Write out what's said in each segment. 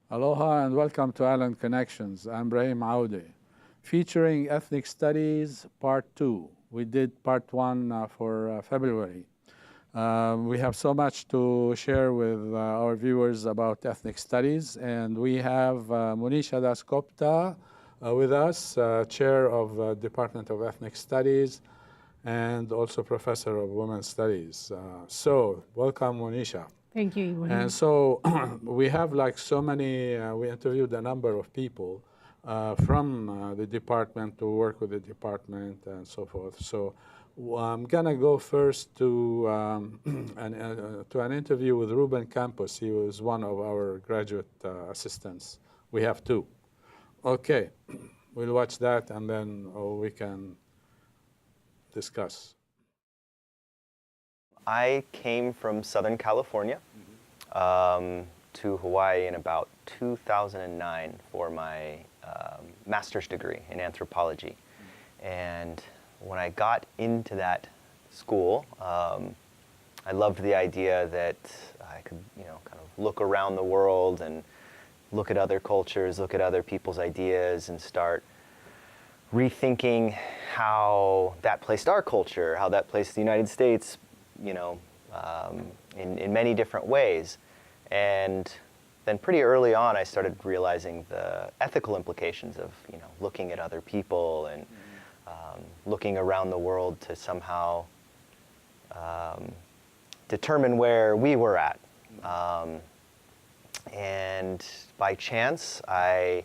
Aloha and welcome to Island Connections. I'm Ibrahim Aoude, featuring Ethnic Studies Part 2. We did Part 1 for February. We have so much to share with our viewers about ethnic studies, and we have Monisha Gupta with us, Chair of Department of Ethnic Studies, and also Professor of Women's Studies. So, welcome, Monisha. Thank you, Ibrahim. And so we have like so many, we interviewed a number of people from the department to work with the department and so forth. So I'm gonna go first to an interview with Ruben Campos. He was one of our graduate assistants. We have two. Okay, we'll watch that and then we can discuss. I came from Southern California to Hawaii in about 2009 for my master's degree in anthropology. And when I got into that school, I loved the idea that I could, kind of look around the world and look at other cultures, look at other people's ideas, and start rethinking how that placed our culture, how that placed the United States, in many different ways. And then pretty early on, I started realizing the ethical implications of, looking at other people and looking around the world to somehow determine where we were at. And by chance, I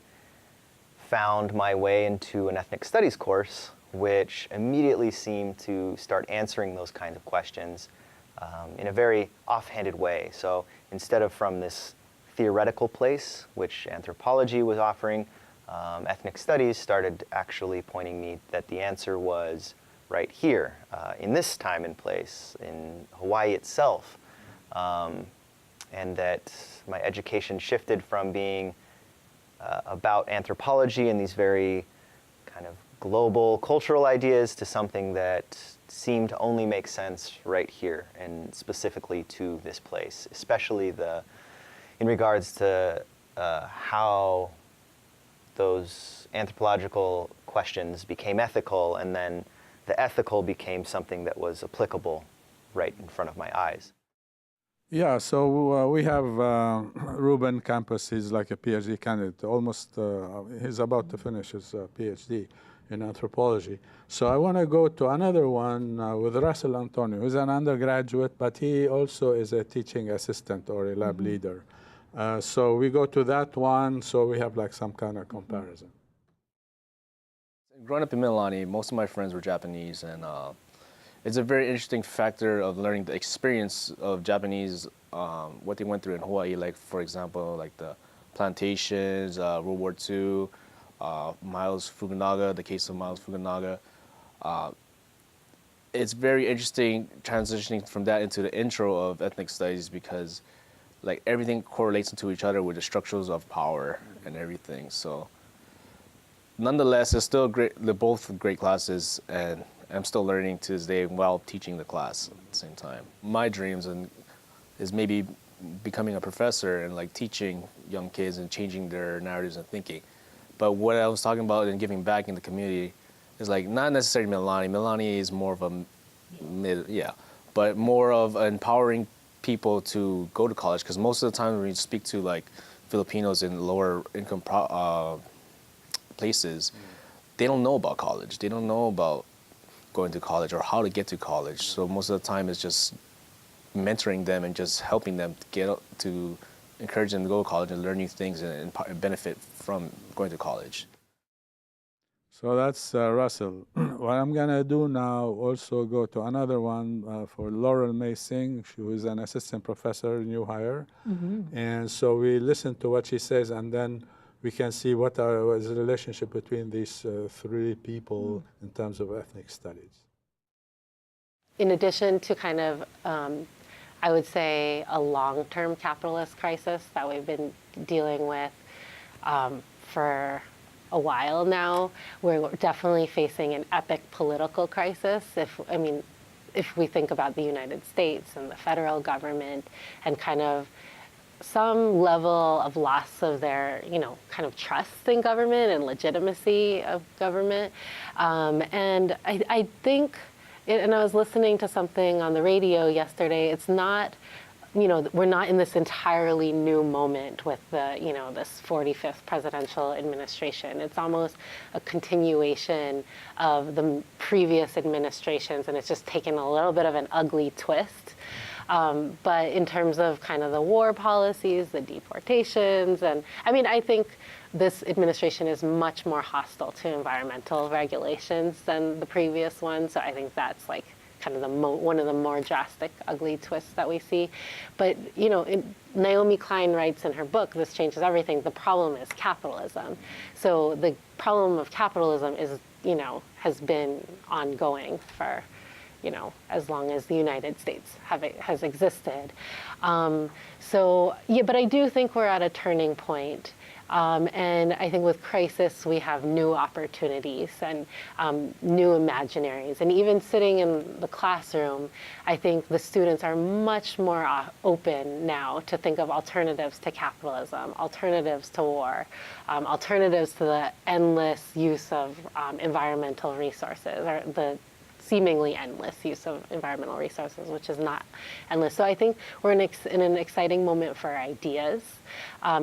found my way into an ethnic studies course, which immediately seemed to start answering those kinds of questions in a very offhanded way. So instead of from this theoretical place, which anthropology was offering, ethnic studies started actually pointing me that the answer was right here, in this time and place, in Hawaii itself. And that my education shifted from being about anthropology and these very kind of global cultural ideas to something that seemed to only make sense right here and specifically to this place, especially in regards to how those anthropological questions became ethical, and then the ethical became something that was applicable right in front of my eyes. Yeah, so we have Ruben Campos. He's like a PhD candidate, almost, he's about to finish his PhD in anthropology. So I want to go to another one with Russell Antonio, who's an undergraduate, but he also is a teaching assistant or a lab leader. So we go to that one, so we have like some kind of comparison. Growing up in Mililani, most of my friends were Japanese, and it's a very interesting factor of learning the experience of Japanese, what they went through in Hawaii, like, for example, like the plantations, World War II, Miles Fukunaga, the case of Miles Fukunaga. It's very interesting transitioning from that into the intro of ethnic studies, because like everything correlates to each other with the structures of power and everything. So nonetheless, it's still great. They're both great classes, and I'm still learning to this day while teaching the class at the same time. My dreams is maybe becoming a professor and like teaching young kids and changing their narratives and thinking. But what I was talking about in giving back in the community is like not necessarily Mililani. Mililani is more of a but more of empowering people to go to college, because most of the time when you speak to like Filipinos in lower income places, they don't know about college. They don't know about going to college or how to get to college. So most of the time it's just mentoring them and just helping them to encourage them to go to college and learn new things and benefit from going to college. So that's Russell. What I'm gonna do now, also go to another one for Laurel May Singh. She was an assistant professor, new hire. And so we listen to what she says, and then we can see what is the relationship between these three people in terms of ethnic studies. In addition to kind of, I would say, a long-term capitalist crisis that we've been dealing with for a while now, we're definitely facing an epic political crisis. If we think about the United States and the federal government and kind of some level of loss of their, kind of trust in government and legitimacy of government. And I think, and I was listening to something on the radio yesterday, it's not, we're not in this entirely new moment with the, this 45th presidential administration. It's almost a continuation of the previous administrations, and it's just taken a little bit of an ugly twist. But in terms of kind of the war policies, the deportations, and I think this administration is much more hostile to environmental regulations than the previous one. So I think that's like kind of one of the more drastic, ugly twists that we see. But, Naomi Klein writes in her book, This Changes Everything, the problem is capitalism. So the problem of capitalism is, has been ongoing for, as long as the United States has existed. But I do think we're at a turning point. And I think with crisis, we have new opportunities and new imaginaries. And even sitting in the classroom, I think the students are much more open now to think of alternatives to capitalism, alternatives to war, alternatives to the endless use of environmental resources, or the seemingly endless use of environmental resources, which is not endless. So I think we're in an exciting moment for ideas,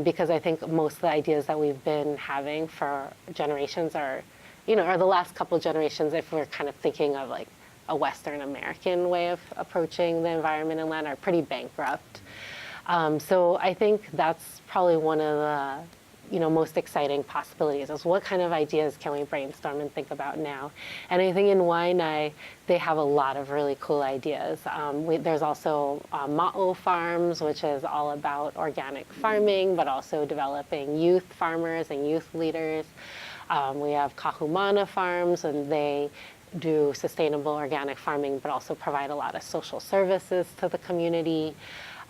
because I think most of the ideas that we've been having for generations are the last couple generations, if we're kind of thinking of like a Western American way of approaching the environment and land, are pretty bankrupt. So I think that's probably one of the most exciting possibilities is what kind of ideas can we brainstorm and think about now. And I think in Waianae, they have a lot of really cool ideas. There's also Ma'o farms, which is all about organic farming, but also developing youth farmers and youth leaders. We have Kahumana farms, and they do sustainable organic farming, but also provide a lot of social services to the community.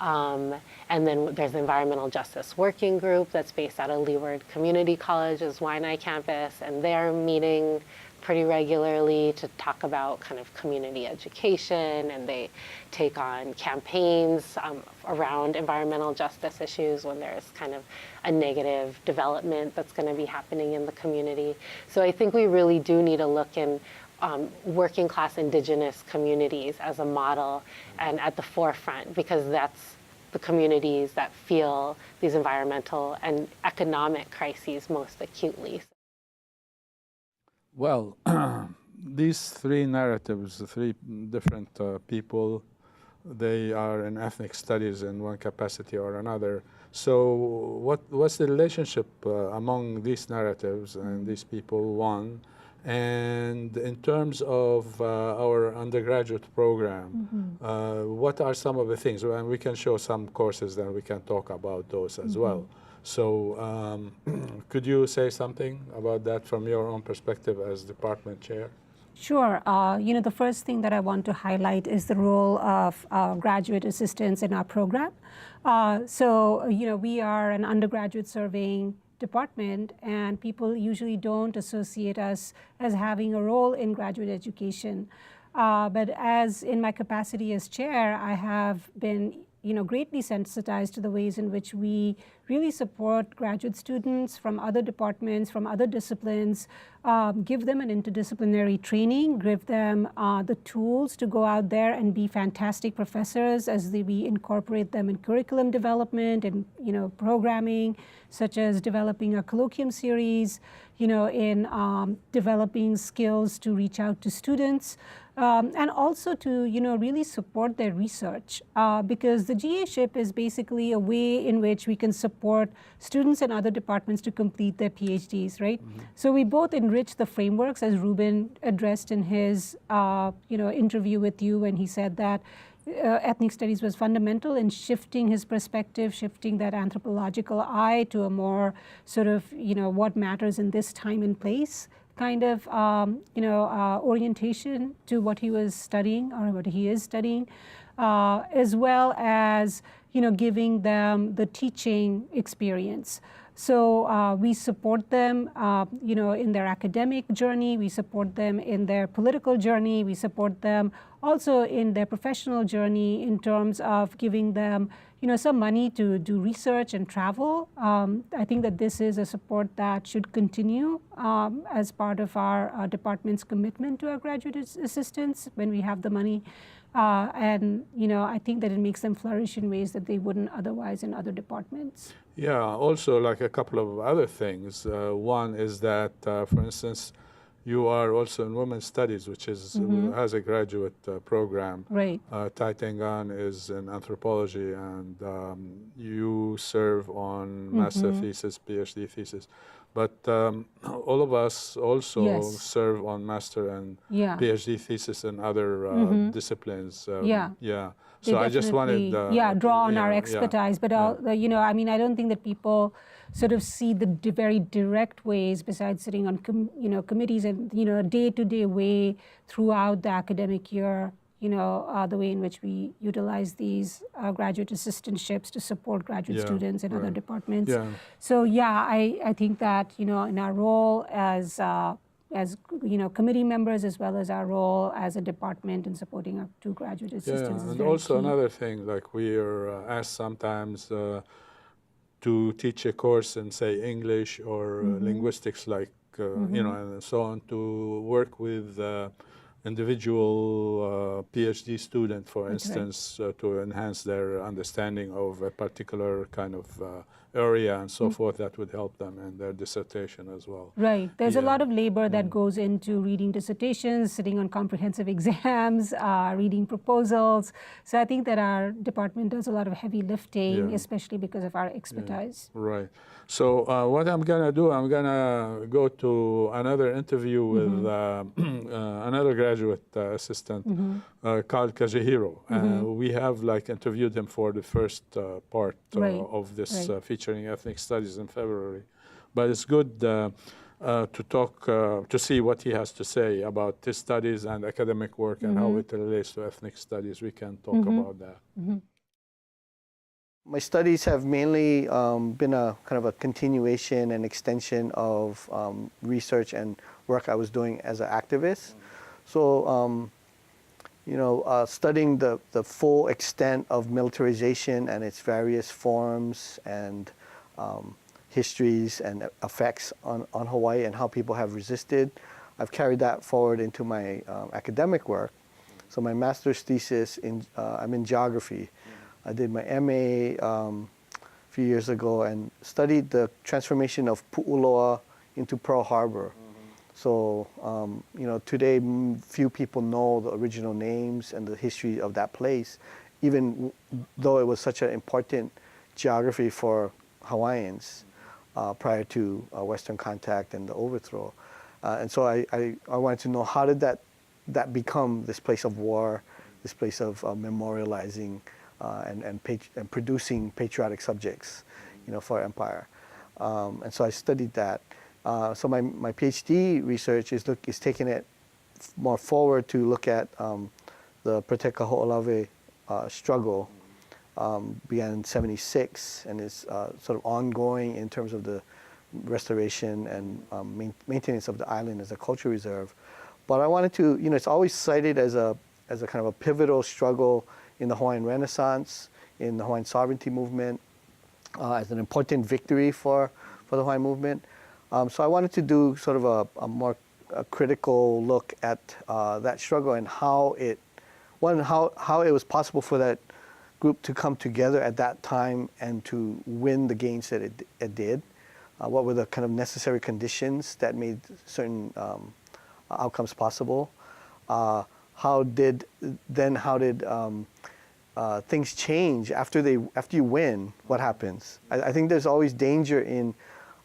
And then there's the Environmental Justice Working Group that's based out of Leeward Community College's Waianae campus, and they're meeting pretty regularly to talk about kind of community education, and they take on campaigns around environmental justice issues when there's kind of a negative development that's going to be happening in the community. So I think we really do need to look in working class indigenous communities as a model and at the forefront, because that's the communities that feel these environmental and economic crises most acutely. Well, these three narratives, the three different people, they are in ethnic studies in one capacity or another. So what's the relationship among these narratives and these people, one? And in terms of our undergraduate program, what are some of the things? And we can show some courses, then we can talk about those as well. So could you say something about that from your own perspective as department chair? Sure. The first thing that I want to highlight is the role of graduate assistants in our program. We are an undergraduate surveying department, and people usually don't associate us as having a role in graduate education. But as in my capacity as chair, I have been greatly sensitized to the ways in which we really support graduate students from other departments, from other disciplines, give them an interdisciplinary training, give them the tools to go out there and be fantastic professors as we incorporate them in curriculum development and programming, such as developing a colloquium series, in developing skills to reach out to students. And also to really support their research, because the GA-ship is basically a way in which we can support students in other departments to complete their PhDs, right? So we both enrich the frameworks, as Ruben addressed in his interview with you when he said that ethnic studies was fundamental in shifting his perspective, shifting that anthropological eye to a more sort of what matters in this time and place kind of orientation to what he was studying or what he is studying, as well as giving them the teaching experience. So we support them in their academic journey, we support them in their political journey, we support them also in their professional journey in terms of giving them some money to do research and travel. I think that this is a support that should continue as part of our department's commitment to our graduate assistants when we have the money. And I think that it makes them flourish in ways that they wouldn't otherwise in other departments. Yeah, also like a couple of other things. One is that, for instance, you are also in women's studies, which is has a graduate program. Right. Taitangan is in anthropology, and you serve on master thesis, PhD thesis. But all of us also serve on master and PhD thesis in other disciplines. Yeah. So I just wanted draw on our expertise, but I mean, I don't think that people sort of see the very direct ways besides sitting on committees and a day-to-day way throughout the academic year. The way in which we utilize these graduate assistantships to support graduate students in other departments. Yeah. So I think that in our role as committee members, as well as our role as a department in supporting our two graduate assistants. And also key. Another thing, like we are asked sometimes to teach a course in, say, English or linguistics, like and so on, to work with individual PhD student, for instance, to enhance their understanding of a particular kind of area and so forth, that would help them in their dissertation as well. Right. There's a lot of labor that goes into reading dissertations, sitting on comprehensive exams, reading proposals. So I think that our department does a lot of heavy lifting, especially because of our expertise. Right. So what I'm going to do, I'm going to go to another interview with another graduate assistant called Kazuhiro. We have interviewed him for the first part of this featuring ethnic studies in February. But it's good to talk, to see what he has to say about his studies and academic work and how it relates to ethnic studies. We can talk about that. My studies have mainly been a kind of a continuation and extension of research and work I was doing as an activist. So, studying the full extent of militarization and its various forms and histories and effects on Hawaii and how people have resisted, I've carried that forward into my academic work. So my master's thesis, I'm in geography. I did my MA a few years ago and studied the transformation of Pu'uloa into Pearl Harbor. So, today few people know the original names and the history of that place, even though it was such an important geography for Hawaiians prior to Western contact and the overthrow. And so I wanted to know, how did that become this place of war, this place of memorializing and producing patriotic subjects, for empire. And so I studied that. So my PhD research is taking it more forward to look at the Proteka Ho'olawe struggle. Began in '76 and is sort of ongoing in terms of the restoration and maintenance of the island as a cultural reserve. But I wanted to, it's always cited as a kind of a pivotal struggle in the Hawaiian Renaissance, in the Hawaiian sovereignty movement, as an important victory for the Hawaiian movement. So I wanted to do sort of a more critical look at that struggle and how it was possible for that group to come together at that time and to win the gains that it did. What were the kind of necessary conditions that made certain outcomes possible? How did things change after you win? What happens? I think there's always danger in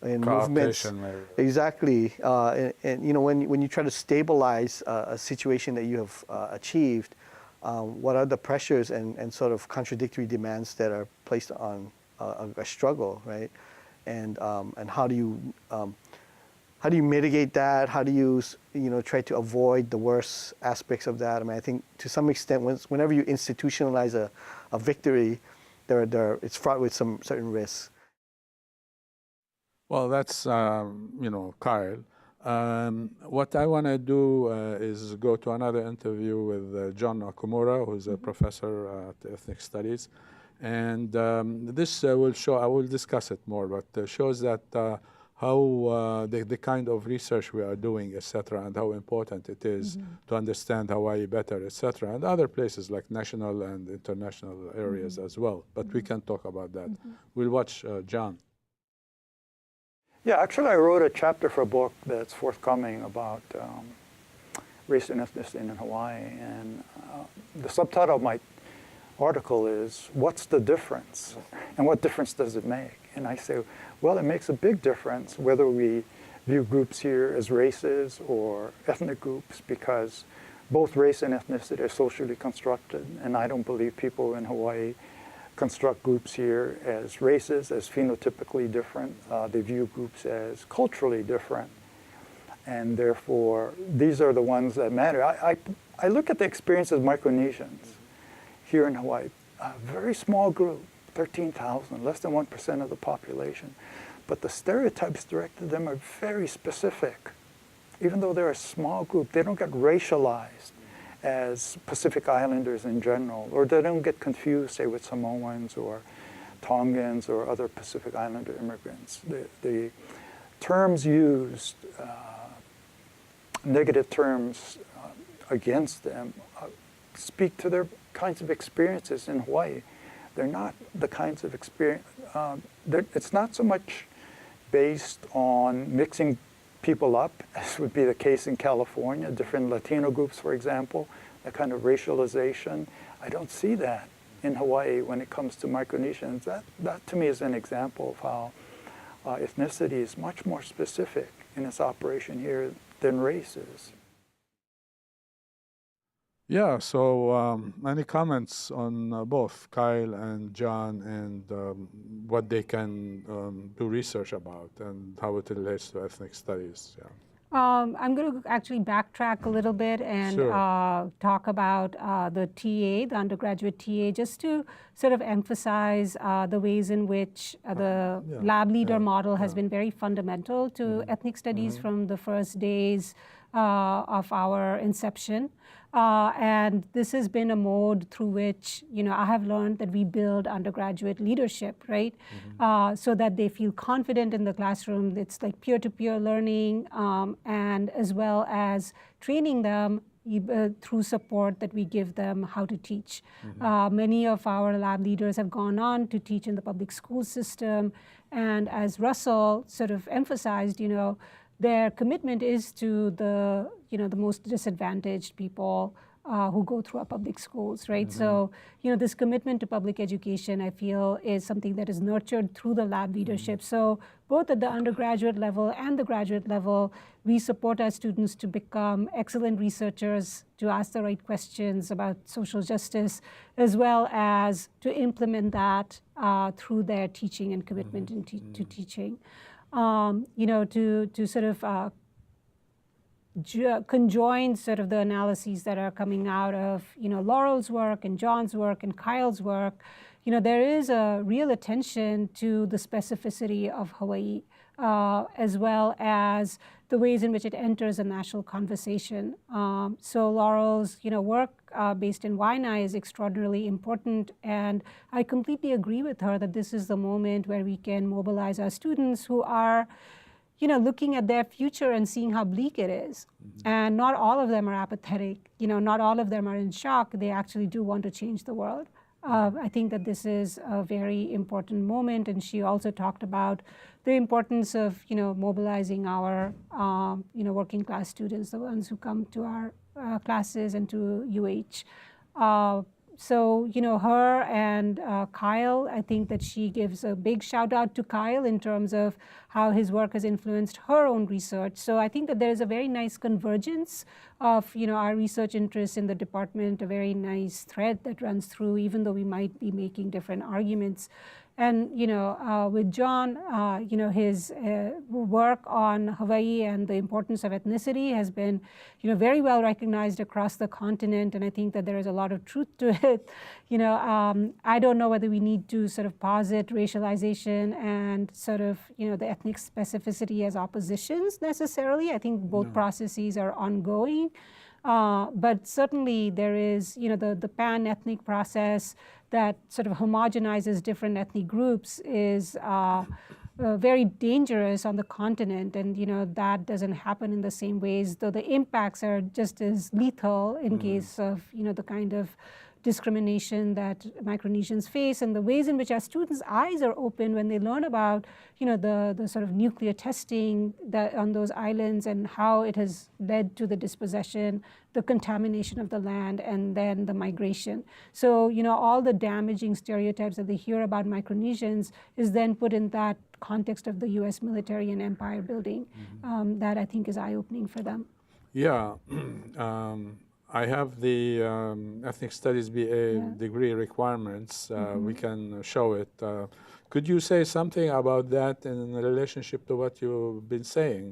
movements. Maybe. Exactly. And when you try to stabilize a situation that you have achieved, what are the pressures and sort of contradictory demands that are placed on a struggle, right? And how do you mitigate that? How do you try to avoid the worst aspects of that? I mean, I think to some extent, whenever you institutionalize a victory, it's fraught with some certain risks. Well, that's Kyle. What I want to do is go to another interview with John Okumura, who's a professor at Ethnic Studies, And this will show, I will discuss it more, but shows that how the kind of research we are doing, etc., and how important it is to understand Hawaii better, etc., and other places like national and international areas as well. But we can talk about that. We'll watch John. Yeah, actually I wrote a chapter for a book that's forthcoming about race and ethnicity in Hawaii, and the subtitle of my article is, "What's the difference? And what difference does it make?" And I say, well, it makes a big difference whether we view groups here as races or ethnic groups, because both race and ethnicity are socially constructed, and I don't believe people in Hawaii construct groups here as races, as phenotypically different. They view groups as culturally different, and therefore these are the ones that matter. I look at the experience of Micronesians here in Hawaii, a very small group, 13,000, less than 1% of the population. But the stereotypes directed to them are very specific. Even though they're a small group, they don't get racialized as Pacific Islanders in general, or they don't get confused, say, with Samoans or Tongans or other Pacific Islander immigrants. The terms used, negative terms against them, speak to their kinds of experiences in Hawaii. They're not the kinds of experience, it's not so much based on mixing people up, as would be the case in California, different Latino groups, for example, that kind of racialization. I don't see that in Hawaii when it comes to Micronesians. That to me is an example of how ethnicity is much more specific in its operation here than race is. Yeah, so any comments on both Kyle and John, and what they can do research about and how it relates to ethnic studies? Yeah. I'm going to actually backtrack a little bit and talk about the TA, the undergraduate TA, just to sort of emphasize the ways in which the lab leader model has been very fundamental to ethnic studies from the first days of our inception. And this has been a mode through which, I have learned that we build undergraduate leadership, right? So that they feel confident in the classroom. It's like peer-to-peer learning, and as well as training them through support that we give them how to teach. Many of our lab leaders have gone on to teach in the public school system. And as Russell sort of emphasized, their commitment is to the most disadvantaged people who go through our public schools, right? So, this commitment to public education, I feel, is something that is nurtured through the lab leadership. So both at the undergraduate level and the graduate level, we support our students to become excellent researchers, to ask the right questions about social justice, as well as to implement that through their teaching and commitment to teaching. To sort of conjoin sort of the analyses that are coming out of, Laurel's work and John's work and Kyle's work, there is a real attention to the specificity of Hawaii, as well as the ways in which it enters a national conversation. So Laurel's, work based in Waianae is extraordinarily important, and I completely agree with her that this is the moment where we can mobilize our students who are, looking at their future and seeing how bleak it is. And not all of them are apathetic. Not all of them are in shock. They actually do want to change the world. I think that this is a very important moment, and she also talked about the importance of, mobilizing our, working class students, the ones who come to our classes and to UH. So, her and Kyle, I think that she gives a big shout out to Kyle in terms of how his work has influenced her own research. So I think that there is a very nice convergence of, our research interests in the department, a very nice thread that runs through, even though we might be making different arguments. And, with John, his work on Hawaii and the importance of ethnicity has been, very well recognized across the continent. And I think that there is a lot of truth to it. I don't know whether we need to sort of posit racialization and sort of, the ethnic specificity as oppositions necessarily. I think both processes are ongoing. But certainly there is, the pan-ethnic process that sort of homogenizes different ethnic groups is very dangerous on the continent, and that doesn't happen in the same ways, though the impacts are just as lethal in case of the kind of discrimination that Micronesians face, and the ways in which our students' eyes are opened when they learn about the sort of nuclear testing that on those islands and how it has led to the dispossession, the contamination of the land, and then the migration. So all the damaging stereotypes that they hear about Micronesians is then put in that context of the U.S. military and empire building. That I think is eye-opening for them. Yeah. I have the Ethnic Studies BA degree requirements. We can show it. Could you say something about that in relationship to what you've been saying?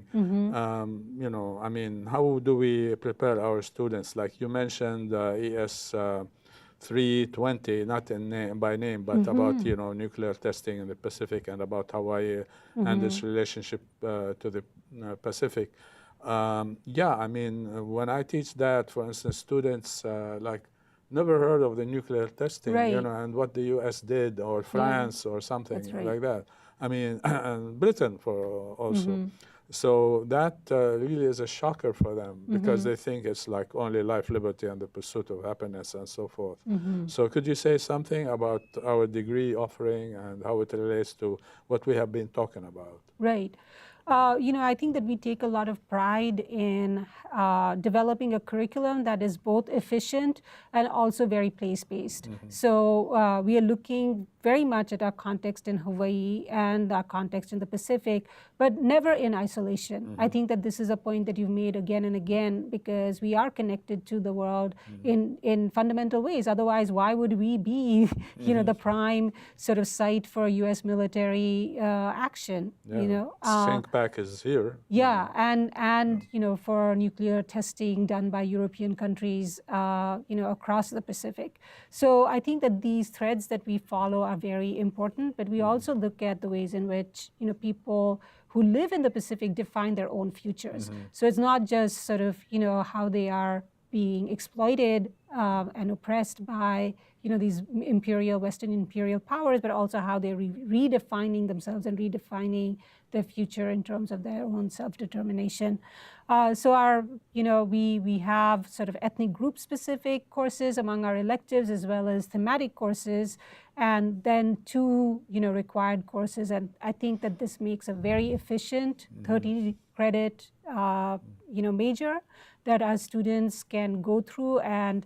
I mean, how do we prepare our students? Like you mentioned ES 320, not in by name, but about nuclear testing in the Pacific and about Hawaii and its relationship to the Pacific. Yeah, I mean, when I teach that, for instance, students like never heard of the nuclear testing, and what the U.S. did, or France, or something like that. I mean, and Britain for also. So that really is a shocker for them because they think it's like only life, liberty, and the pursuit of happiness and so forth. So could you say something about our degree offering and how it relates to what we have been talking about? Right. I think that we take a lot of pride in developing a curriculum that is both efficient and also very place-based. So we are looking very much at our context in Hawaii and our context in the Pacific, but never in isolation. I think that this is a point that you've made again and again, because we are connected to the world in fundamental ways. Otherwise, why would we be, the prime sort of site for U.S. military action? CINCPAC is here. Yeah, and for nuclear testing done by European countries, across the Pacific. So I think that these threads that we follow are very important, but we also look at the ways in which people who live in the Pacific define their own futures. So it's not just sort of how they are being exploited and oppressed by these Western imperial powers, but also how they're redefining themselves and redefining their future in terms of their own self-determination. So we have sort of ethnic group specific courses among our electives, as well as thematic courses, and then 2 required courses. And I think that this makes a very efficient 30 credit major that our students can go through. And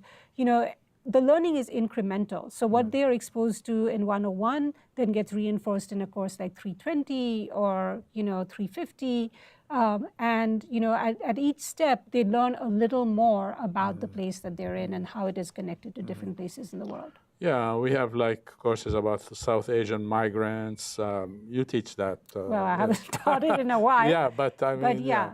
the learning is incremental. So what they're exposed to in 101 then gets reinforced in a course like 320 or 350. And at each step, they learn a little more about the place that they're in and how it is connected to different places in the world. Yeah, we have like courses about South Asian migrants. You teach that. Well, I haven't taught it in a while. Yeah, but I mean, but yeah.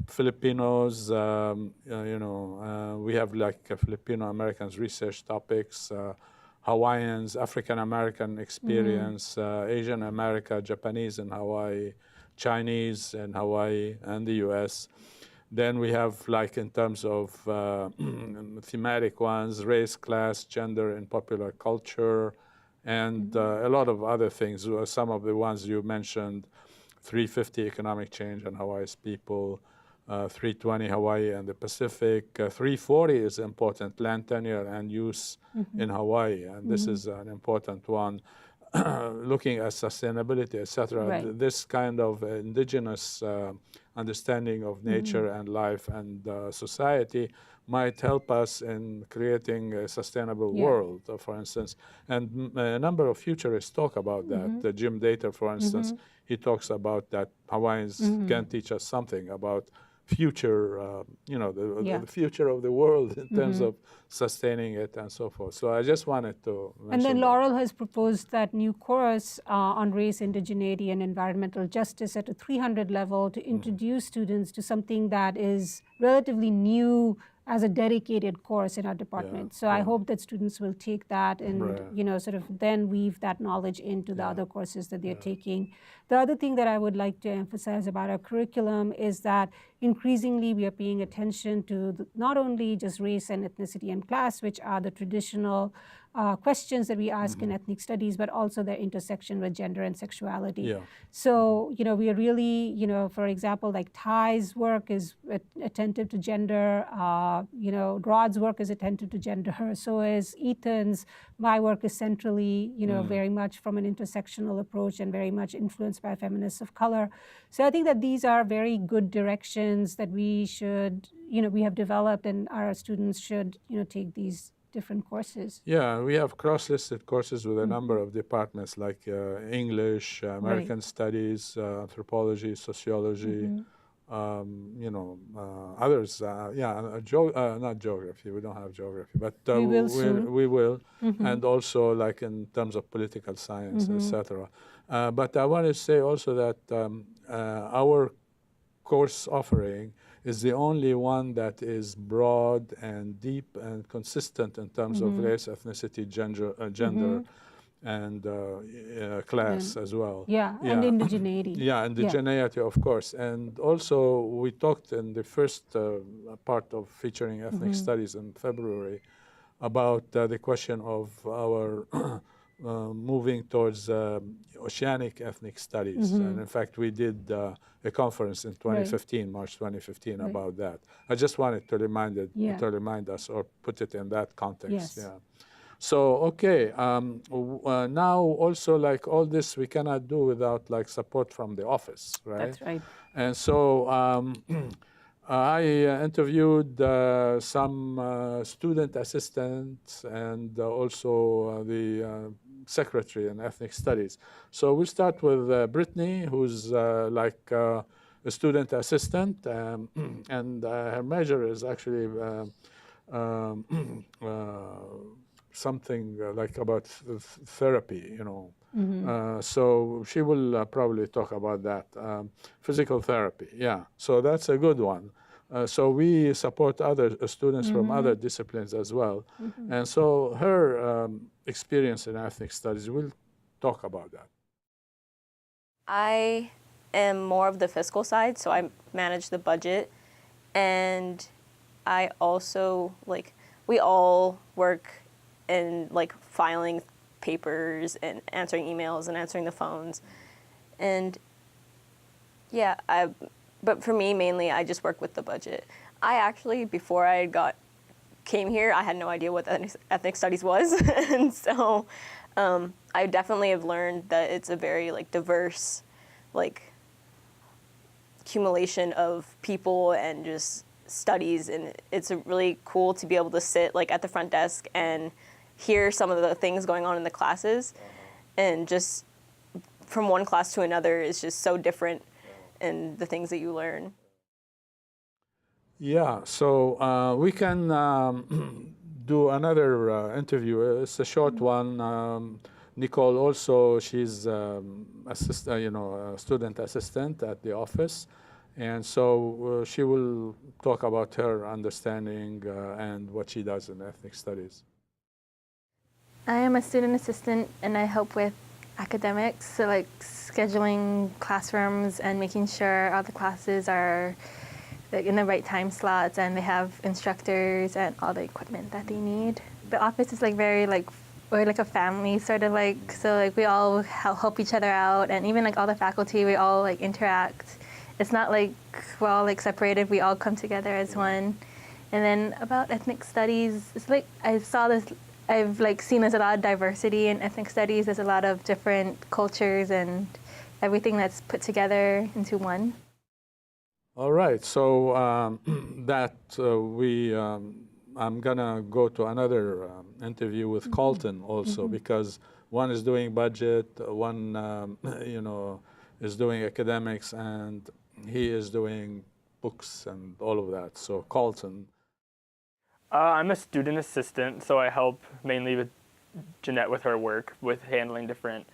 Filipinos, we have like Filipino Americans research topics, Hawaiians, African American experience, Asian America, Japanese in Hawaii, Chinese in Hawaii and the US. Then we have like in terms of thematic ones, race, class, gender, and popular culture, and a lot of other things. Some of the ones you mentioned, 350 economic change and Hawaii's people, 320 Hawaii and the Pacific, 340 is important, land tenure and use in Hawaii, and this is an important one. Looking at sustainability, etc. Right. This kind of indigenous understanding of nature and life and society might help us in creating a sustainable world, for instance. And a number of futurists talk about that. Jim Dater, for instance, he talks about that Hawaiians can teach us something about future, the future of the world in terms of sustaining it and so forth. So I just wanted to mention And then that. Laurel has proposed that new course on race, indigeneity, and environmental justice at a 300 level to introduce students to something that is relatively new as a dedicated course in our department. So I hope that students will take that and sort of then weave that knowledge into the other courses that they're taking. The other thing that I would like to emphasize about our curriculum is that increasingly we are paying attention to not only just race and ethnicity and class, which are the traditional questions that we ask in ethnic studies, but also their intersection with gender and sexuality. Yeah. So, we are really, for example, like Thai's work is attentive to gender, Rod's work is attentive to gender, so is Ethan's. My work is centrally, very much from an intersectional approach and very much influenced by feminists of color. So I think that these are very good directions that we should, we have developed, and our students should, take these different courses. Yeah, we have cross-listed courses with a number of departments like English, American Studies, Anthropology, Sociology, others. Not geography. We don't have geography, but we will soon. We will, and also like in terms of political science, etc. But I want to say also that our course offering is the only one that is broad and deep and consistent in terms of race, ethnicity, gender, and class as well. Yeah, and indigeneity. Yeah, indigeneity, of course. And also, we talked in the first part of featuring ethnic studies in February about the question of our moving towards Oceanic Ethnic Studies. And in fact, we did a conference in 2015, March 2015, about that. I just wanted to remind us or put it in that context. Yeah. So, okay, now also like all this we cannot do without like support from the office, right? That's right. And so I interviewed some student assistants and also the secretary in ethnic studies. So we'll start with Brittany, who's like a student assistant, and her major is actually something like about therapy, so she will probably talk about that. Physical therapy, yeah. So that's a good one. So we support other students from other disciplines as well. And so her experience in ethnic studies, we'll talk about that. I am more of the fiscal side, so I manage the budget. And I also, we all work in, filing papers and answering emails and answering the phones. And, yeah, but for me, mainly, I just work with the budget. I actually, before I came here, I had no idea what ethnic studies was. And so I definitely have learned that it's a very, diverse, accumulation of people and just studies. And it's really cool to be able to sit, at the front desk and hear some of the things going on in the classes. And just from one class to another is just so different. And the things that you learn. Yeah, so we can do another interview. It's a short one. Nicole also, she's a student assistant at the office. And so she will talk about her understanding and what she does in ethnic studies. I am a student assistant and I help with academics, so scheduling classrooms and making sure all the classes are in the right time slots and they have instructors and all the equipment that they need. The office is very we're a family sort of so we all help each other out, and even all the faculty, we all interact. It's not we're all separated, we all come together as one. And then about ethnic studies, it's I've seen there's a lot of diversity in ethnic studies. There's a lot of different cultures and everything that's put together into one. All right, so I'm gonna go to another interview with Carlton also, because one is doing budget, one is doing academics, and he is doing books and all of that. So Carlton. I'm a student assistant, so I help mainly with Jeanette with her work, with handling different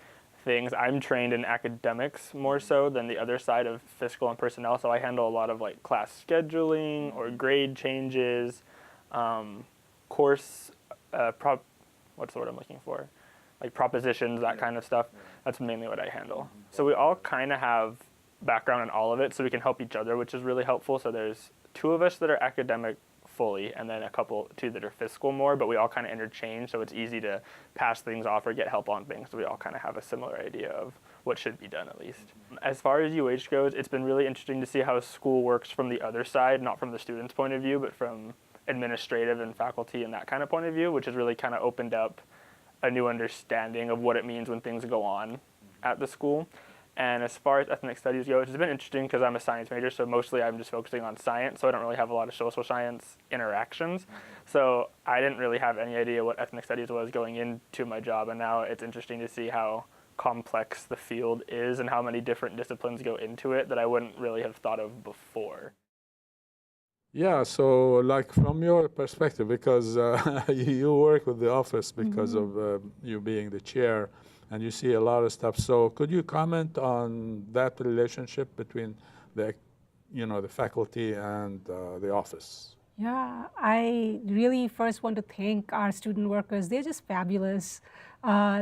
things. I'm trained in academics more so than the other side of fiscal and personnel, so I handle a lot of class scheduling or grade changes, course, what's the word I'm looking for? Propositions, that kind of stuff. That's mainly what I handle. So we all kind of have background in all of it, so we can help each other, which is really helpful. So there's two of us that are academic fully, and then two that are fiscal more, but we all kind of interchange, so it's easy to pass things off or get help on things. So we all kind of have a similar idea of what should be done, at least. As far as UH goes, it's been really interesting to see how school works from the other side, not from the student's point of view, but from administrative and faculty and that kind of point of view, which has really kind of opened up a new understanding of what it means when things go on at the school. And as far as ethnic studies go, it's been interesting because I'm a science major, so mostly I'm just focusing on science, so I don't really have a lot of social science interactions. So I didn't really have any idea what ethnic studies was going into my job, and now it's interesting to see how complex the field is and how many different disciplines go into it that I wouldn't really have thought of before. Yeah, so like from your perspective, because you work with the office because of you being the chair, and you see a lot of stuff. So could you comment on that relationship between the faculty and the office? Yeah, I really first want to thank our student workers. They're just fabulous.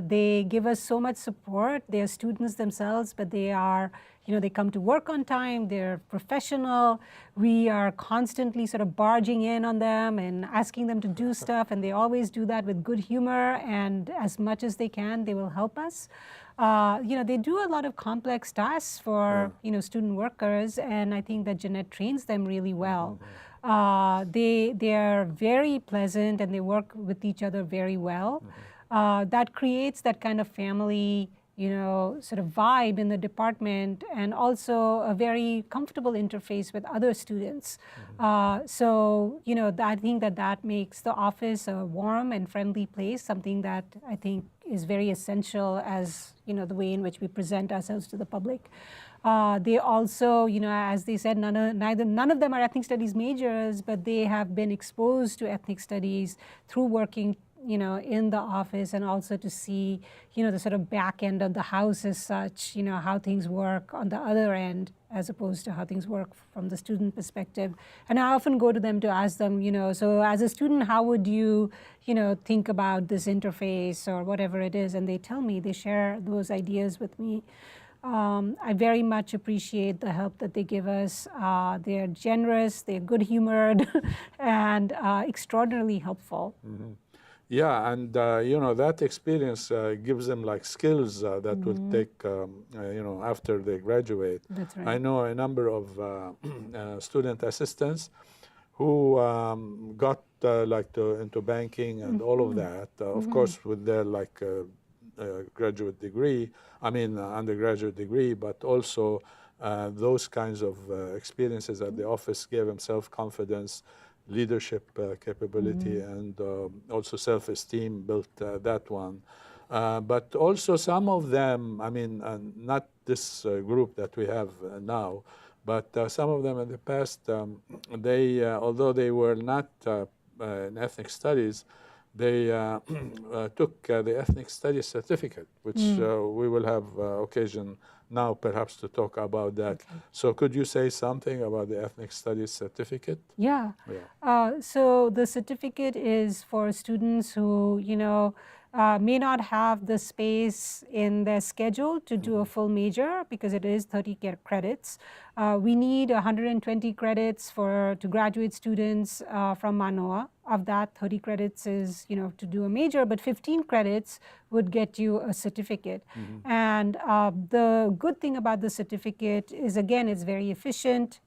They give us so much support. They're students themselves, but they are, they come to work on time. They're professional. We are constantly sort of barging in on them and asking them to do stuff, and they always do that with good humor, and as much as they can, they will help us. They do a lot of complex tasks for, student workers, and I think that Jeanette trains them really well. They are very pleasant, and they work with each other very well. That creates that kind of family, sort of vibe in the department, and also a very comfortable interface with other students. So, I think that makes the office a warm and friendly place, something that I think is very essential as, the way in which we present ourselves to the public. They also, as they said, none of them are ethnic studies majors, but they have been exposed to ethnic studies through working, in the office, and also to see, the sort of back end of the house as such, how things work on the other end, as opposed to how things work from the student perspective. And I often go to them to ask them, so as a student, how would you, think about this interface or whatever it is? And they tell me, they share those ideas with me. I very much appreciate the help that they give us. They're generous, they're good-humored, and extraordinarily helpful. Yeah, and that experience gives them like skills that will take, after they graduate. That's right. I know a number of student assistants who got into banking and all of that, of course with their graduate degree, undergraduate degree, but also those kinds of experiences at the office gave them self-confidence, leadership capability, and also self-esteem, built that one. But also some of them, not this group that we have now, but some of them in the past, they, although they were not in ethnic studies, they took the ethnic studies certificate, which we will have occasion now perhaps to talk about that. Okay. So could you say something about the ethnic studies certificate? Yeah. So the certificate is for students who, may not have the space in their schedule to do a full major, because it is 30 credits. We need 120 credits to graduate students from Mānoa. Of that, 30 credits is, to do a major, but 15 credits would get you a certificate. And the good thing about the certificate is, again, it's very efficient.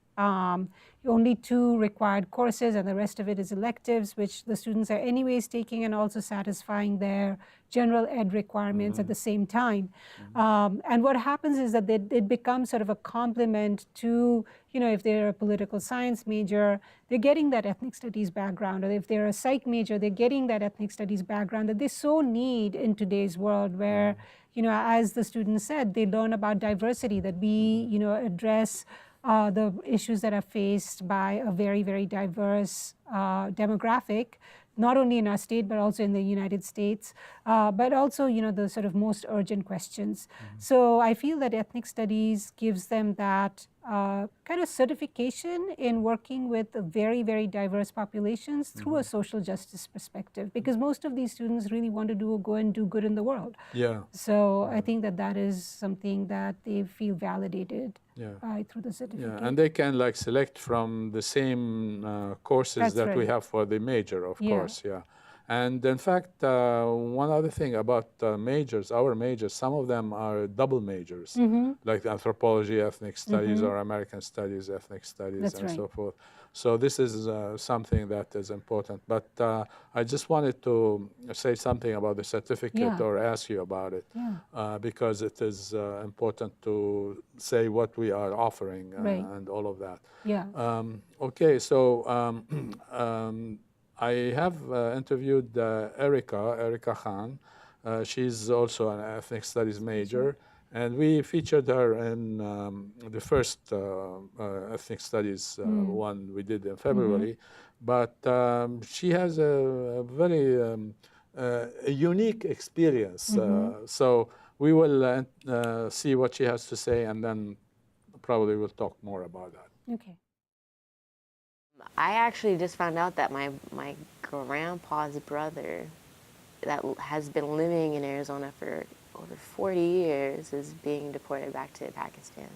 Only 2 required courses, and the rest of it is electives, which the students are anyways taking, and also satisfying their general ed requirements at the same time. And what happens is that it becomes sort of a complement to, if they're a political science major, they're getting that ethnic studies background, or if they're a psych major, they're getting that ethnic studies background that they so need in today's world, where, as the student said, they learn about diversity, that we, address the issues that are faced by a very, very diverse demographic, not only in our state, but also in the United States, but also, the sort of most urgent questions. So I feel that ethnic studies gives them that kind of certification in working with very, very diverse populations through a social justice perspective, because most of these students really want to go and do good in the world. Yeah. So I think that is something that they feel validated by through the certificate. Yeah, and they can like select from the same courses that we have for the major, of course. Yeah. And in fact, one other thing about majors, our majors, some of them are double majors, like anthropology, ethnic studies, or American studies, ethnic studies, and so forth. So this is something that is important. But I just wanted to say something about the certificate or ask you about it, because it is important to say what we are offering and all of that. Yeah. Okay, so I have interviewed Erika Khan. She's also an ethnic studies major, and we featured her in the first ethnic studies one we did in February. But she has a very a unique experience. So we will see what she has to say, and then probably we'll talk more about that. Okay. I actually just found out that my grandpa's brother that has been living in Arizona for over 40 years is being deported back to Pakistan.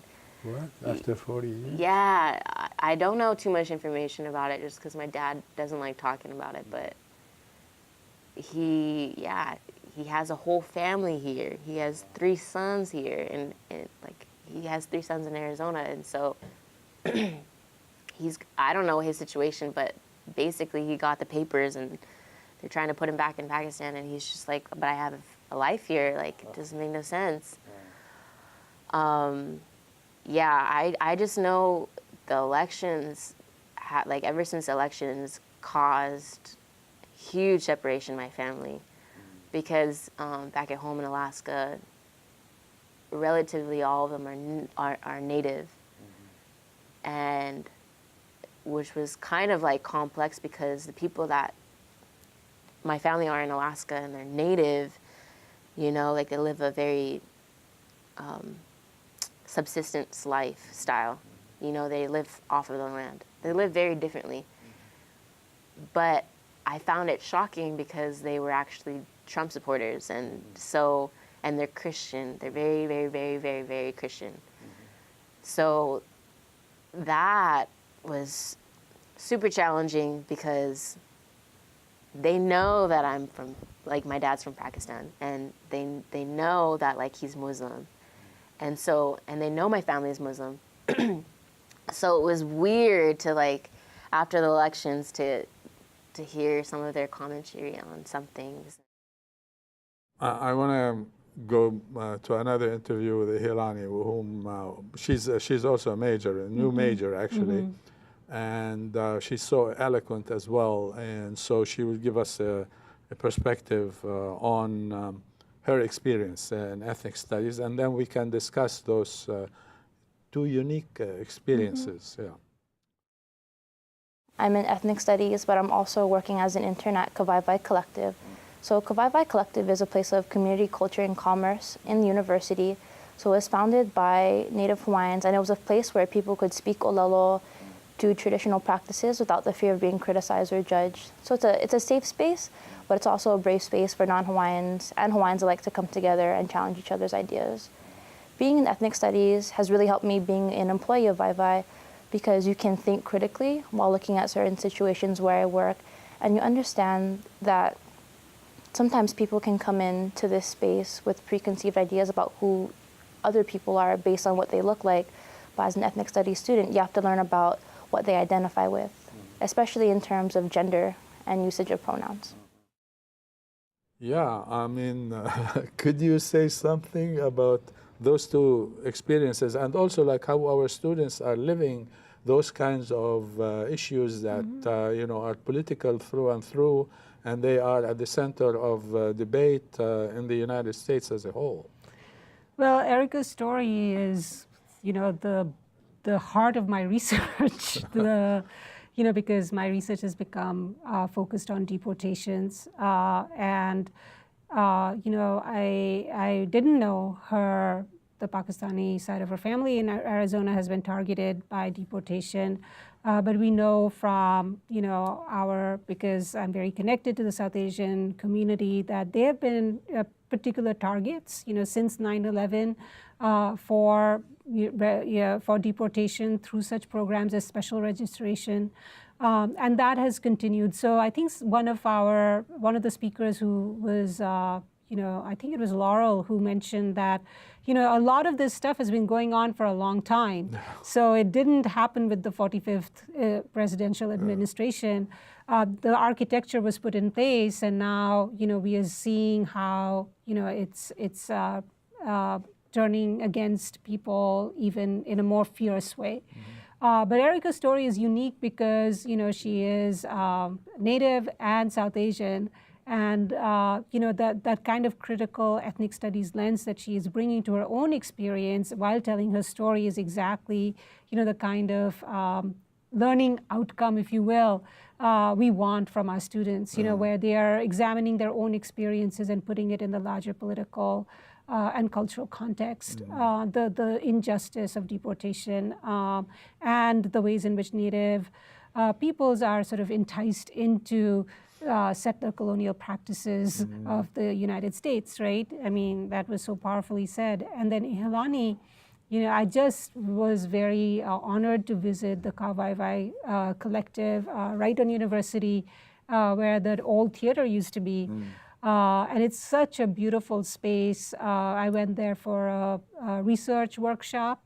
What? After 40 years? Yeah, I don't know too much information about it just because my dad doesn't like talking about it, but he has a whole family here. He has 3 sons here, and like he has 3 sons in Arizona, and so I don't know his situation, but basically he got the papers and they're trying to put him back in Pakistan, and he's just like, but I have a life here, like it doesn't make no sense. I just know the elections, like ever since elections caused huge separation in my family, because back at home in Alaska, relatively all of them are native, and which was kind of like complex because the people that my family are in Alaska and they're native, you know, like they live a very subsistence lifestyle. You know, they live off of the land. They live very differently. But I found it shocking because they were actually Trump supporters, and they're Christian. They're very, very, very, very, very Christian. So that was super challenging because they know that I'm from, like my dad's from Pakistan, and they know that like he's Muslim, and they know my family is Muslim. So it was weird to like after the elections to hear some of their commentary on some things. I want to go to another interview with Mililani, whom she's also a major, a new major actually, and she's so eloquent as well, and so she will give us a perspective on her experience in ethnic studies, and then we can discuss those 2 unique experiences. Yeah. I'm in ethnic studies, but I'm also working as an intern at Kawaii Collective. So Kawaii Collective is a place of community, culture, and commerce in the university. So it was founded by Native Hawaiians, and it was a place where people could speak Olelo, do traditional practices without the fear of being criticized or judged. So it's a safe space, but it's also a brave space for non-Hawaiians and Hawaiians alike to come together and challenge each other's ideas. Being in ethnic studies has really helped me being an employee of Vaivai, because you can think critically while looking at certain situations where I work, and you understand that sometimes people can come into this space with preconceived ideas about who other people are based on what they look like. But as an ethnic studies student, you have to learn about what they identify with, especially in terms of gender and usage of pronouns. Yeah, I mean, could you say something about those 2 experiences, and also like how our students are living those kinds of issues that you know, are political through and through, and they are at the center of debate in the United States as a whole? Well, Erika's story is, you know, the heart of my research. You know, because my research has become focused on deportations, and you know, I didn't know her the Pakistani side of her family in Arizona has been targeted by deportation. But we know from, because I'm very connected to the South Asian community, that they have been particular targets, since 9/11 for deportation through such programs as special registration. And that has continued. So I think one of the speakers who was, I think it was Laurel who mentioned that, a lot of this stuff has been going on for a long time. So it didn't happen with the 45th presidential administration. The architecture was put in place, and now, we are seeing how, it's turning against people even in a more fierce way. But Erika's story is unique because, she is Native and South Asian, and that kind of critical ethnic studies lens that she is bringing to her own experience while telling her story is exactly, the kind of learning outcome, if you will, we want from our students, where they are examining their own experiences and putting it in the larger political and cultural context, the injustice of deportation, and the ways in which Native peoples are sort of enticed into settler colonial practices of the United States, right? I mean, that was so powerfully said. And then Ihlani, I just was very honored to visit the Kauwaivai Collective right on University, where that old theater used to be. And it's such a beautiful space. I went there for a research workshop,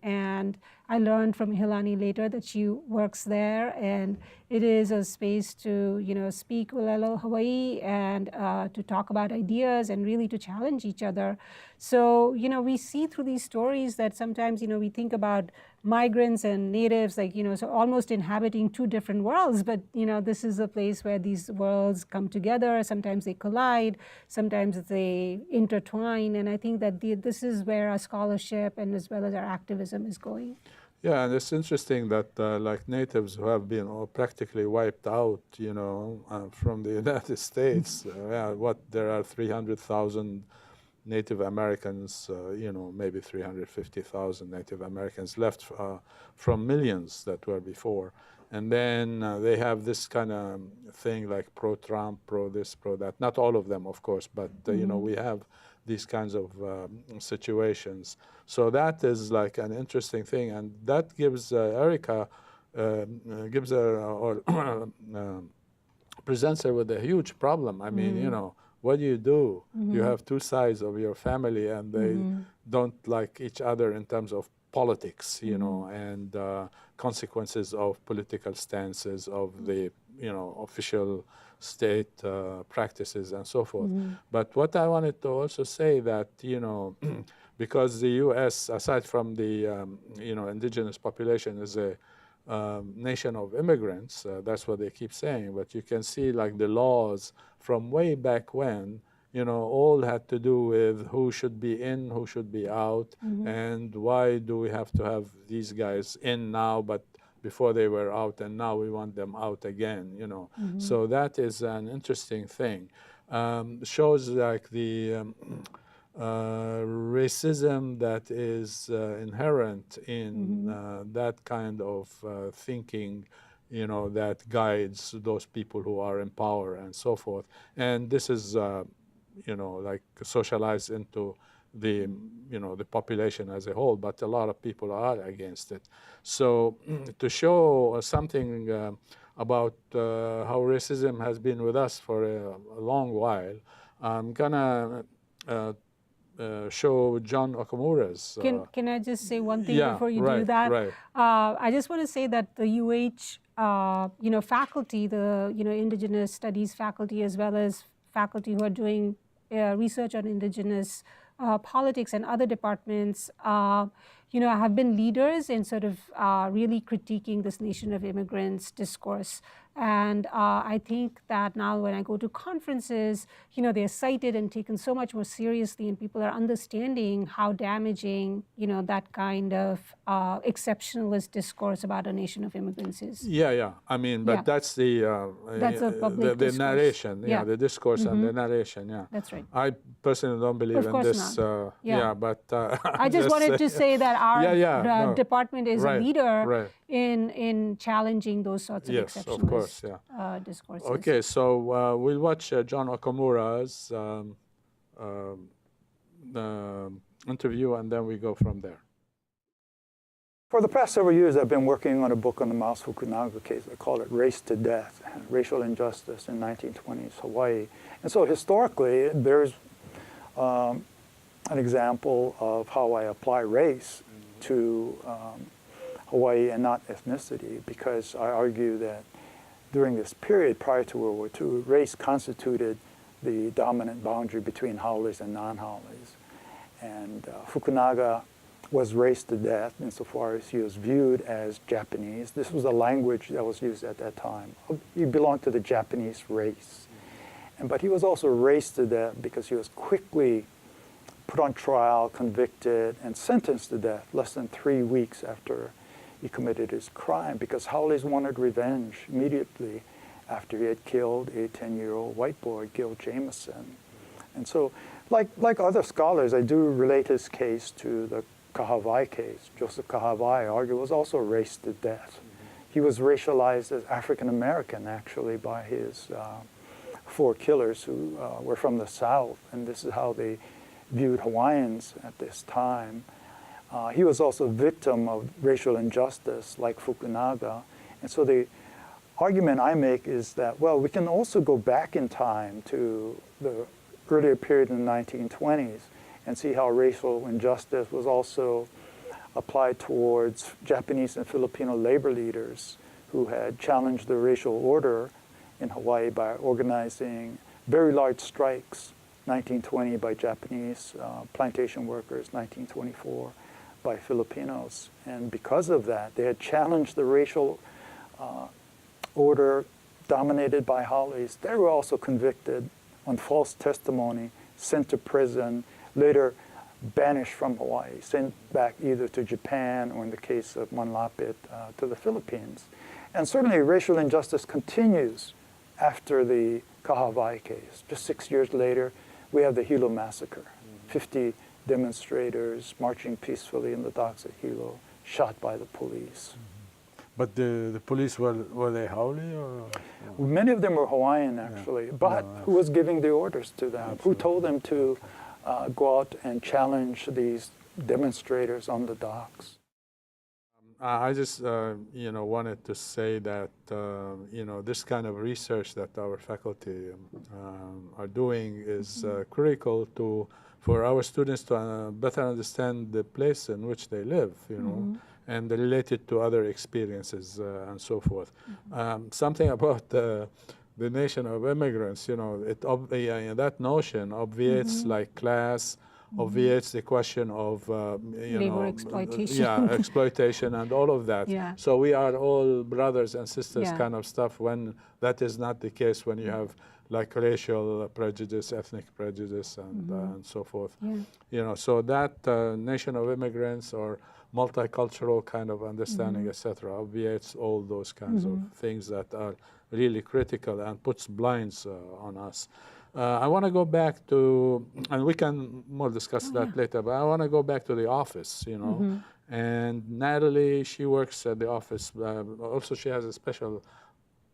and I learned from Ihlani later that she works there, and it is a space to, speak Ulelo Hawaii and to talk about ideas and really to challenge each other. So, we see through these stories that sometimes, we think about migrants and natives, like, so almost inhabiting two different worlds, but, this is a place where these worlds come together. Sometimes they collide, sometimes they intertwine, and I think that this is where our scholarship and as well as our activism is going. Yeah, and it's interesting that like natives who have been practically wiped out, from the United States, there are 300,000 Native Americans, maybe 350,000 Native Americans left from millions that were before. And then they have this kind of thing like pro-Trump, pro-this, pro-that. Not all of them, of course, but, we have these kinds of situations. So that is like an interesting thing. And that gives Erika, presents her with a huge problem. I mean, what do you do? You have two sides of your family, and they don't like each other in terms of politics, and consequences of political stances of the, official state practices and so forth. But what I wanted to also say that, because the U.S., aside from the, indigenous population, is a nation of immigrants, that's what they keep saying, but you can see like the laws from way back when, all had to do with who should be in, who should be out, and why do we have to have these guys in now, but before they were out, and now we want them out again, So that is an interesting thing. Shows like the racism that is inherent in that kind of thinking, that guides those people who are in power and so forth. And this is, like socialized into the, the population as a whole, but a lot of people are against it. So to show something about how racism has been with us for a long while, I'm gonna show John Okamura's. Can I just say one thing before you do right, that? Right. I just want to say that the UH, faculty, the Indigenous Studies faculty, as well as faculty who are doing research on Indigenous politics and other departments, have been leaders in sort of really critiquing this nation of immigrants discourse. And I think that now when I go to conferences, they're cited and taken so much more seriously, and people are understanding how damaging, that kind of exceptionalist discourse about a nation of immigrants is. Yeah. I mean, but that's the public the discourse. narration, the discourse and the narration, That's right. I personally don't believe in this. But I just wanted to say that our department is a leader in challenging those sorts of exceptionalist of course, discourses. Okay, so we'll watch John Okamura's interview, and then we go from there. For the past several years, I've been working on a book on the Mouse Fukunaga case. I call it Race to Death, Racial Injustice in 1920s Hawaii. And so historically, there's an example of how I apply race to Hawaii and not ethnicity, because I argue that during this period prior to World War II, race constituted the dominant boundary between Haoles and non-Haoles. And Fukunaga was raced to death insofar as he was viewed as Japanese. This was a language that was used at that time. He belonged to the Japanese race. But he was also raced to death because he was quickly put on trial, convicted, and sentenced to death less than 3 weeks after he committed his crime, because Haoles wanted revenge immediately after he had killed a 10-year-old white boy, Gil Jameson. And so, like other scholars, I do relate his case to the Kahavai case. Joseph Kahavai, I argue, was also raced to death. He was racialized as African American, actually, by his 4 killers who were from the South, and this is how they viewed Hawaiians at this time. He was also a victim of racial injustice, like Fukunaga. And so the argument I make is that, well, we can also go back in time to the earlier period in the 1920s and see how racial injustice was also applied towards Japanese and Filipino labor leaders who had challenged the racial order in Hawaii by organizing very large strikes, 1920 by Japanese plantation workers, 1924 by Filipinos. And because of that, they had challenged the racial order dominated by Haoles. They were also convicted on false testimony, sent to prison, later banished from Hawaii, sent back either to Japan or, in the case of Manlapit, to the Philippines. And certainly racial injustice continues after the Kahavai case. Just 6 years later, we have the Hilo massacre. 50 demonstrators marching peacefully in the docks at Hilo, shot by the police. But the police, were they Haole or? Many of them were Hawaiian, actually, but who was giving the orders to them? Absolutely. Who told them to go out and challenge these demonstrators on the docks? I just, wanted to say that, this kind of research that our faculty are doing is critical for our students to better understand the place in which they live, and relate it to other experiences and so forth. Something about the nation of immigrants, that notion obviates like class, obviates the question of labor exploitation, exploitation and all of that. So we are all brothers and sisters kind of stuff, when that is not the case, when you have like racial prejudice, ethnic prejudice, and so forth. So that nation of immigrants or multicultural kind of understanding, etc., obviates all those kinds of things that are really critical and puts blinds on us. I want to go back to, and we can more discuss that later, but I want to go back to the office, And Natalie, she works at the office. Also, she has a special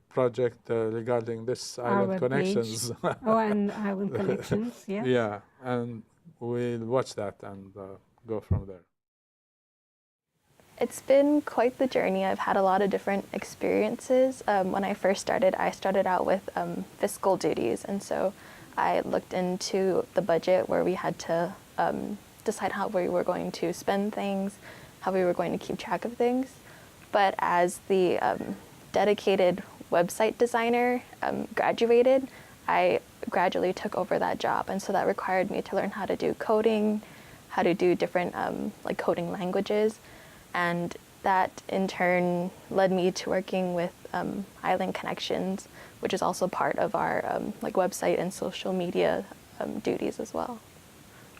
project regarding this Island Connections. And Island Connections, yes. Yeah, and we'll watch that and go from there. It's been quite the journey. I've had a lot of different experiences. When I first started, I started out with fiscal duties, and so I looked into the budget where we had to decide how we were going to spend things, how we were going to keep track of things. But as the dedicated website designer graduated, I gradually took over that job, and so that required me to learn how to do coding, how to do different coding languages. And that in turn led me to working with Island Connections, which is also part of our like website and social media duties as well.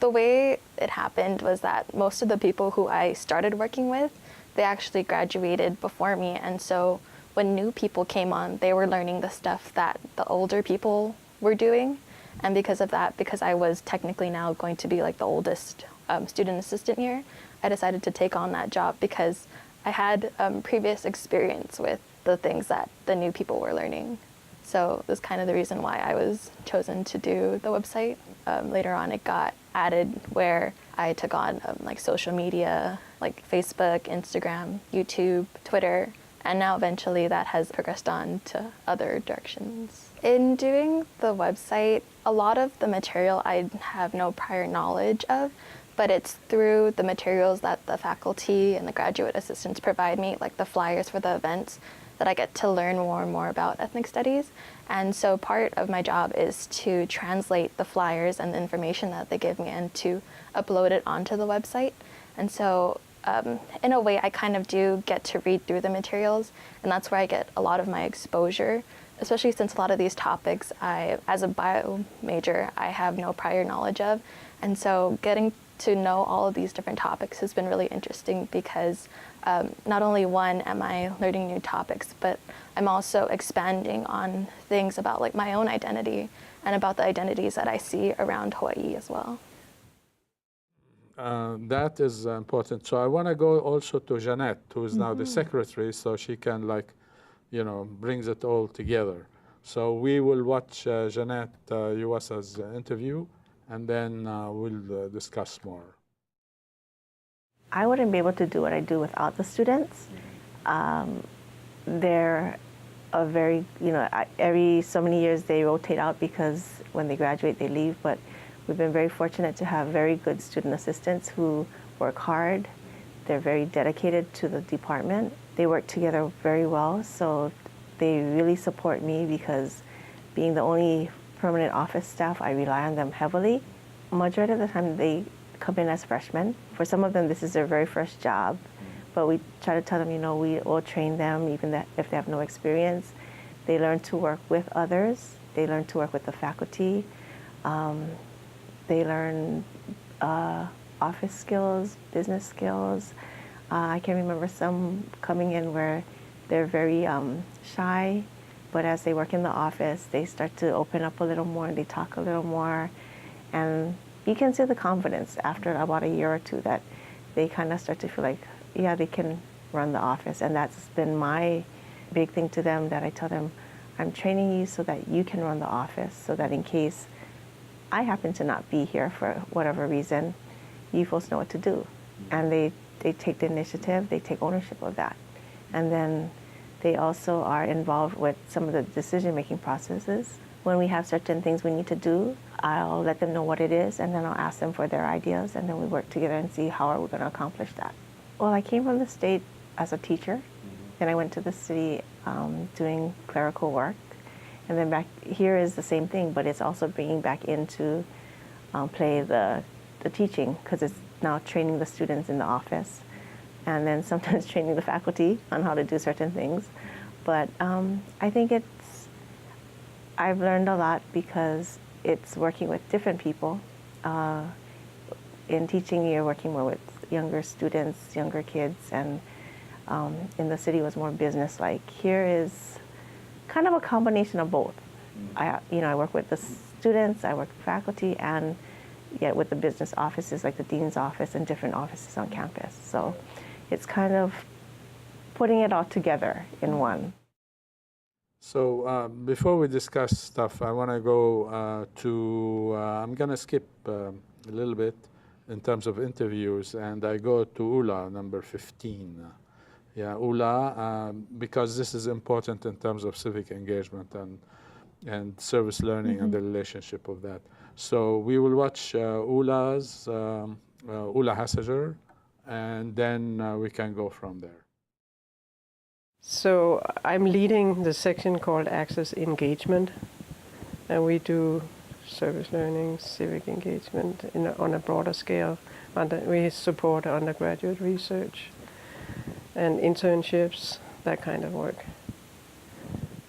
The way it happened was that most of the people who I started working with, they actually graduated before me, and so when new people came on, they were learning the stuff that the older people were doing. And because of that, because I was technically now going to be like the oldest student assistant here, I decided to take on that job because I had previous experience with the things that the new people were learning. So that's kind of the reason why I was chosen to do the website. Later on, it got added where I took on like social media, like Facebook, Instagram, YouTube, Twitter, and now eventually that has progressed on to other directions. In doing the website, a lot of the material I have no prior knowledge of, but it's through the materials that the faculty and the graduate assistants provide me, like the flyers for the events, that I get to learn more and more about ethnic studies. And so part of my job is to translate the flyers and the information that they give me and to upload it onto the website. And so in a way, I kind of do get to read through the materials, and that's where I get a lot of my exposure, especially since a lot of these topics, as a bio major, I have no prior knowledge of. And so getting to know all of these different topics has been really interesting because not only one am I learning new topics, but I'm also expanding on things about like my own identity and about the identities that I see around Hawaii as well. That is important. So I want to go also to Jeanette, who is now the secretary, so she can brings it all together. So we will watch Jeanette Yuasa's interview, and then we'll discuss more. I wouldn't be able to do what I do without the students. They're a very, every so many years they rotate out because when they graduate they leave, but we've been very fortunate to have very good student assistants who work hard. They're very dedicated to the department. They work together very well, so they really support me because being the only permanent office staff, I rely on them heavily. Majority of the time they come in as freshmen. For some of them, this is their very first job, but we try to tell them, we will train them even if they have no experience. They learn to work with others. They learn to work with the faculty. They learn office skills, business skills. I can remember some coming in where they're very shy, but as they work in the office, they start to open up a little more and they talk a little more. And you can see the confidence after about a year or two that they kind of start to feel like, yeah, they can run the office. And that's been my big thing to them, that I tell them, I'm training you so that you can run the office, so that in case I happen to not be here for whatever reason, you folks know what to do. And they take the initiative, they take ownership of that. And then they also are involved with some of the decision-making processes. When we have certain things we need to do, I'll let them know what it is, and then I'll ask them for their ideas, and then we work together and see how are we going to accomplish that. Well, I came from the state as a teacher, then I went to the city doing clerical work. And then back here is the same thing, but it's also bringing back into play the teaching, because it's now training the students in the office, and then sometimes training the faculty on how to do certain things. But I think I've learned a lot because it's working with different people. In teaching, you're working more with younger students, younger kids, and in the city was more business-like. Here is kind of a combination of both. I work with the students, I work with faculty, and yet with the business offices like the dean's office and different offices on campus. So it's kind of putting it all together in one. So before we discuss stuff, I want to go to, I'm going to skip a little bit in terms of interviews, and I go to Ula, number 15. Yeah, Ula, because this is important in terms of civic engagement and service learning and the relationship of that. So we will watch Ula's, Ula Hassager, and then we can go from there. So I'm leading the section called Access Engagement, and we do service learning, civic engagement on a broader scale. We support undergraduate research and internships, that kind of work.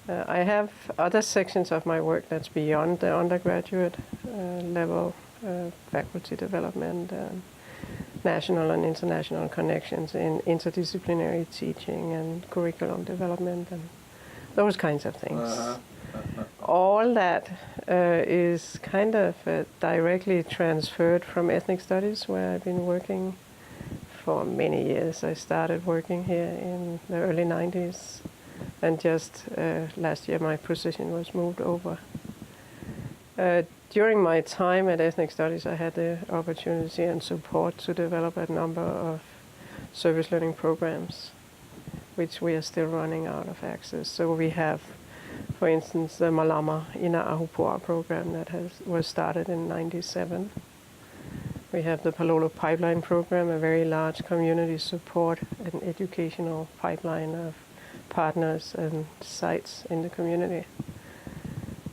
I have other sections of my work that's beyond the undergraduate level, faculty development, national and international connections in interdisciplinary teaching and curriculum development and those kinds of things. All that is kind of directly transferred from ethnic studies, where I've been working for many years. I started working here in the early 90s, and just last year my position was moved over. During my time at Ethnic Studies, I had the opportunity and support to develop a number of service learning programs, which we are still running out of access. So we have, for instance, the Malama Ina Ahupua program that was started in '97. We have the Palolo Pipeline program, a very large community support and educational pipeline of partners and sites in the community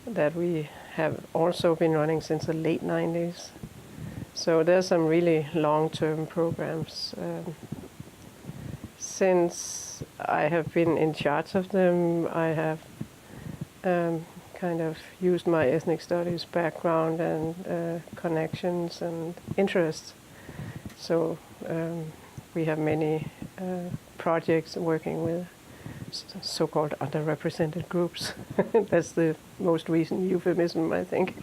that we have also been running since the late 90s. So there's some really long-term programs. Since I have been in charge of them, I have kind of used my ethnic studies background and connections and interests. So we have many projects working with so-called underrepresented groups. That's the most recent euphemism, I think.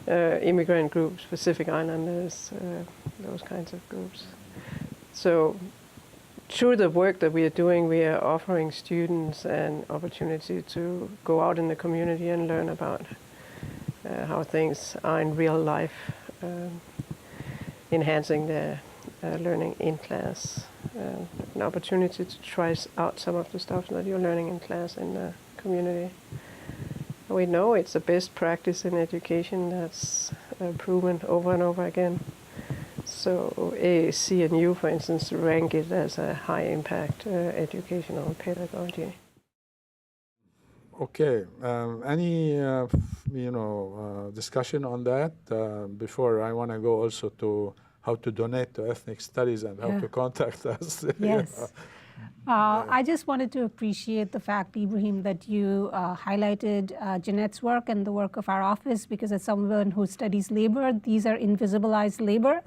Immigrant groups, Pacific Islanders, those kinds of groups. So through the work that we are doing, we are offering students an opportunity to go out in the community and learn about how things are in real life, enhancing their learning in class. An opportunity to try out some of the stuff that you're learning in class in the community. We know it's the best practice in education that's proven over and over again. So AAC and U, for instance, rank it as a high-impact educational pedagogy. Okay. Any discussion on that before I want to go also to how to donate to ethnic studies and how to contact us? Yes. I just wanted to appreciate the fact, Ibrahim, that you highlighted Jeanette's work and the work of our office, because as someone who studies labor, these are invisibilized labor.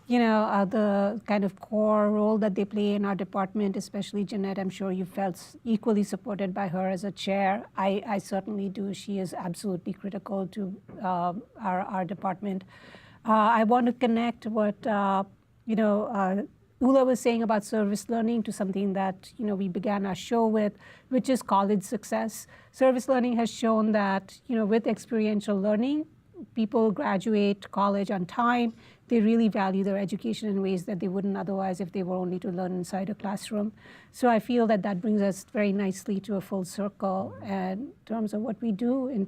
The kind of core role that they play in our department, especially Jeanette, I'm sure you felt equally supported by her as a chair. I certainly do. She is absolutely critical to our department. I want to connect what Ula was saying about service learning to something that we began our show with, which is college success. Service learning has shown that with experiential learning, people graduate college on time. They really value their education in ways that they wouldn't otherwise if they were only to learn inside a classroom. So I feel that that brings us very nicely to a full circle in terms of what we do in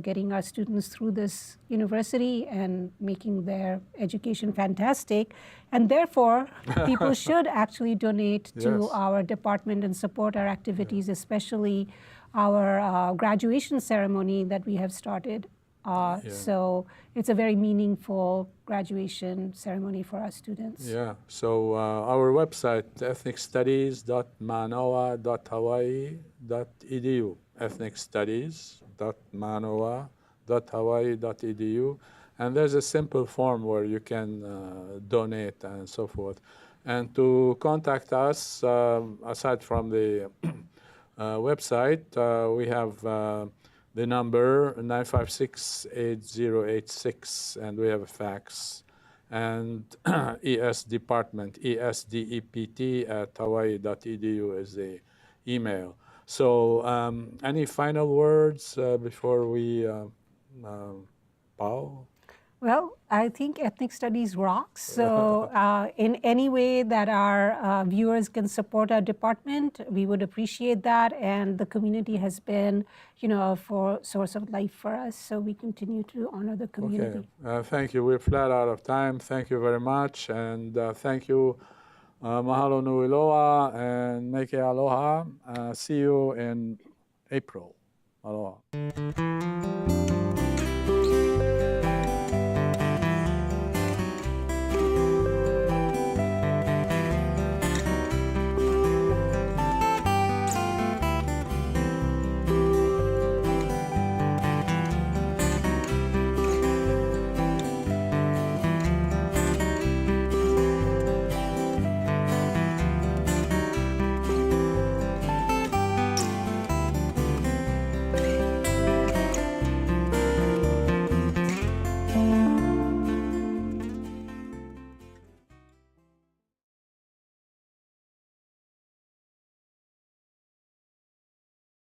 getting our students through this university and making their education fantastic. And therefore, people should actually donate to our department and support our activities, especially our graduation ceremony that we have started. So it's a very meaningful graduation ceremony for our students. Yeah, so our website, ethnicstudies.manoa.hawaii.edu, ethnicstudies.manoa.hawaii.edu, and there's a simple form where you can donate and so forth. And to contact us, aside from the website, we have the number 956-8086, and we have a fax, and ES Department, esdept@hawaii.edu is the email. So any final words before we bow? Well, I think ethnic studies rocks. So in any way that our viewers can support our department, we would appreciate that. And the community has been, a source of life for us. So we continue to honor the community. Okay. Thank you. We're flat out of time. Thank you very much. And thank you, mahalo nui loa and meke aloha. See you in April. Aloha.